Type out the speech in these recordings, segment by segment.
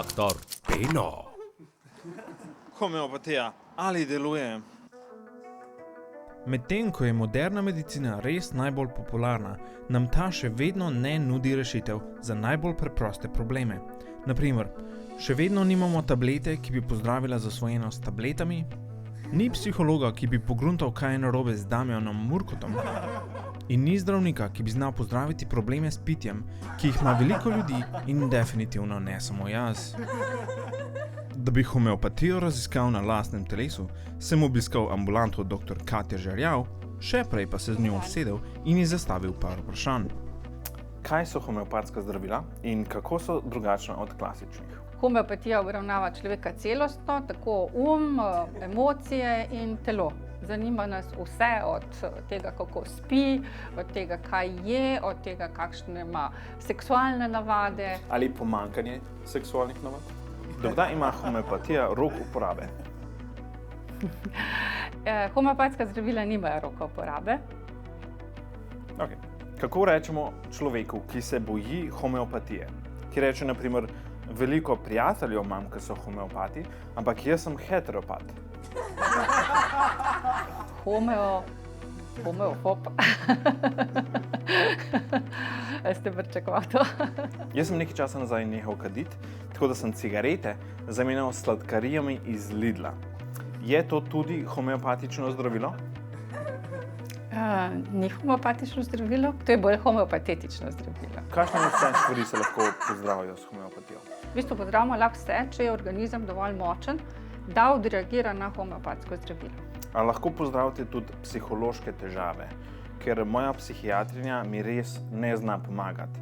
Doktor Beno. Homeopatija, ali deluje? Medtem ko je moderna medicina res najbolj popularna, nam ta še vedno ne nudi rešitev za najbolj preproste probleme. Naprimer, še vedno nimamo tablete, ki bi pozdravila zasvojenost s tabletami, ni psihologa, ki bi pogruntal, kaj je narobe z Damjanom Murkotom, in ni zdravnika, ki bi znal pozdraviti probleme s pitjem, ki jih ima veliko ljudi in definitivno ne samo jaz. Da bi homeopatijo raziskal na lastnem telesu, sem obiskal ambulanto dr. Katja Žerjav, še prej pa se z njo usedel in ji zastavil par vprašanj. Kaj so homeopatska zdravila in kako so drugačna od klasičnih? Homeopatija obravnava človeka celostno, tako emocije in telo. Zanima nas vse od tega, kako spi, od tega, kaj je, od tega, kakšne ima seksualne navade. Ali pomanjkanje seksualnih navad? Dokdaj ima homeopatija rok uporabe? Homeopatska zdravila nimajo roka uporabe. Okay. Kako rečemo človeku, ki se boji homeopatije? Ki reče, na primer, veliko prijateljev imam, ki so homeopati, ampak jaz sem heteropat. Homeofop. Ste pričakovali to? Jaz sem nekaj časa nazaj nehal kaditi, tako da sem cigarete zamenjal s sladkarijami iz Lidla. Je to tudi homeopatično zdravilo? Ni homeopatično zdravilo, to je bolj homeopatetično zdravilo. Kakšne vse stvari se lahko pozdravijo s homeopatijo? V bistvu pozdravimo lahko vse, če je organizem dovolj močen, da odreagira na homeopatsko zdravilo. A lahko pozdravite tudi psihološke težave, ker moja psihiatrinja mi res ne zna pomagati.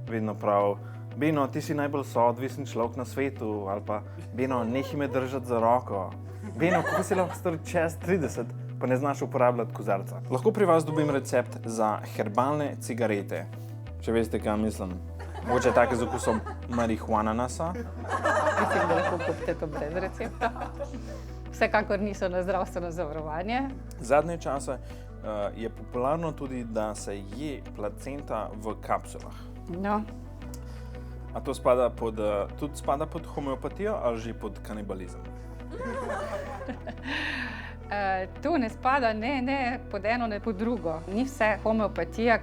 Vedno prav, Beno, ti si najbolj soodvisen človek na svetu, ali pa Beno, nehi me držati za roko. Beno, kako si lahko star čez 30, pa ne znaš uporabljati kozarca. Lahko pri vas dobim recept za herbalne cigarete, če veste, kaj mislim. Mogoče take z okusom marihuananasa. Mislim, da lahko kupite to brez recepta. Vsekakor niso na zdravstveno zavarovanje. Zadnje čase je popularno tudi, da se je placenta v kapsulah. No. A to tudi spada pod homeopatijo ali že pod kanibalizem? Tu ne spada ne pod eno, ne pod drugo. Ni vse homeopatija,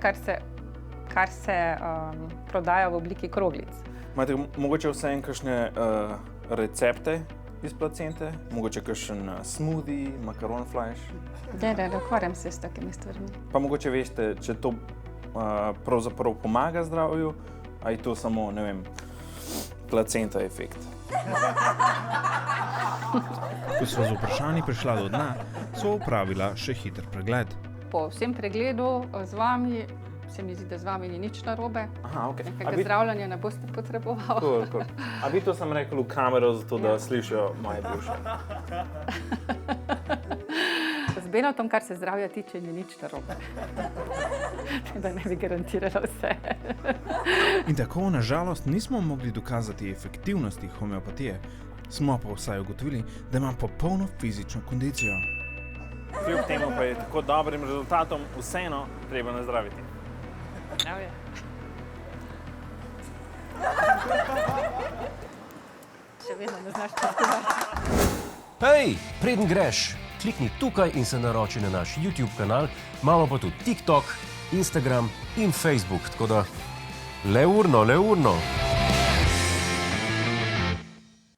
kar se prodaja v obliki kroglic. Imate mogoče vseeno kakšne recepte iz placente? Mogoče kakšen smoothie, makaron flash? Ne ukvarjam se s takimi stvarmi. Pa mogoče veste, če to pravzaprav pomaga zdravju, ali je to samo, ne vem, placenta efekt? Ko sva z vprašanji prišla do dna, sva opravila še hiter pregled. Po vsem pregledu z vami se mi zdi, da z vami ni nič narobe. Aha, okay. Nekega zdravljanja ne boste potrebovali. Cool. A bi to sem rekel v kamero, zato da slišijo moje bivše? Z Benotom, kar se zdravja tiče, ni nič narobe. Da ne bi garantirala vse. In tako, na žalost, nismo mogli dokazati efektivnosti homeopatije, smo pa vsaj ugotovili, da ima popolno fizično kondicijo. Kljub temu pa je tako dobrim rezultatom vseeno treba nazdraviti. Je. Še vedno ne znaš poskovati. Hej, preden greš, klikni tukaj in se naroči na naš YouTube kanal, imamo pa tudi TikTok, Instagram in Facebook, tako da le urno.